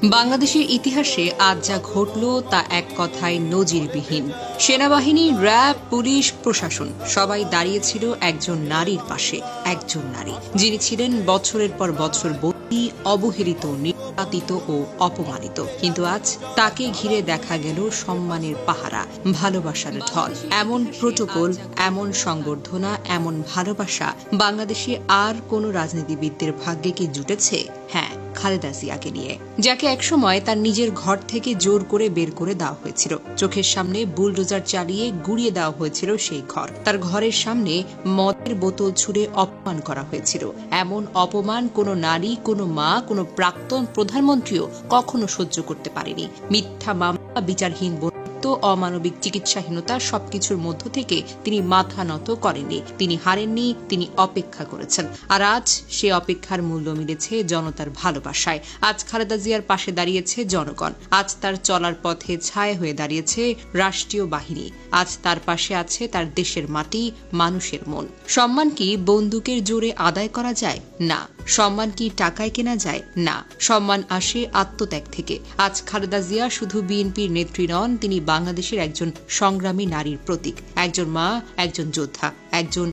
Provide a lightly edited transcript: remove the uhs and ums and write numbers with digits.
বাংলাদেশের ইতিহাসে আজ যা ঘটল তা এক কথায় নজিরবিহীন। সেনাবাহিনী, র্যাব, পুলিশ, প্রশাসন সবাই দাঁড়িয়েছিল একজন নারীর পাশে। একজন নারী যিনি ছিলেন বছরের পর বছর বন্দী, অবহেলিত, নির্যাতিত ও অপমানিত। কিন্তু আজ তাকে ঘিরে দেখা গেল সম্মানের পাহারা, ভালোবাসার ঢল। এমন প্রোটোকল, এমন সংবর্ধনা, এমন ভালোবাসা বাংলাদেশে আর কোন রাজনীতিবিদদের ভাগ্যে কি জুটেছে? হ্যাঁ, খালেদা জিয়াকে নিয়ে, যাকে একসময় তার নিজের ঘর থেকে জোর করে বের করে দেওয়া হয়েছিল। চোখের সামনে বুলডোজার চালিয়ে গুড়িয়ে দেওয়া হয়েছিল সেই ঘর। তার ঘরের সামনে মদের বোতল ছুঁড়ে অপমান করা হয়েছিল। এমন অপমান কোনো নারী, কোনো মা, কোনো প্রাক্তন প্রধানমন্ত্রীও কখনো সহ্য করতে পারেনি। মিথ্যা মামলা, বিচারহীন অমানবিক চিকিৎসাহীনতা, সবকিছুর মধ্য থেকে তিনি মাথা নত করেননি। তিনি হারেননি, তিনি অপেক্ষা করেছেন। আর আজ সে অপেক্ষার মূল্য মিলেছে জনতার ভালোবাসায়। আজ খালেদা জিয়ার পাশে দাঁড়িয়েছে জনগণ। আজ তার চলার পথে ছায়া হয়ে দাঁড়িয়েছে রাষ্ট্রীয় বাহিনী। আজ তার পাশে আছে তার দেশের মাটি, মানুষের মন। সম্মান কি বন্দুকের জোরে আদায় করা যায়? না। সম্মান কি টাকায় কেনা যায়? না। সম্মান আসে আত্মত্যাগ থেকে। আজ খালেদা জিয়া শুধু বিএনপির নেত্রী নন, তিনি বাংলাদেশের একজন সংগ্রামী নারীর প্রতীক, একজন মা, একজন যোদ্ধা, একজন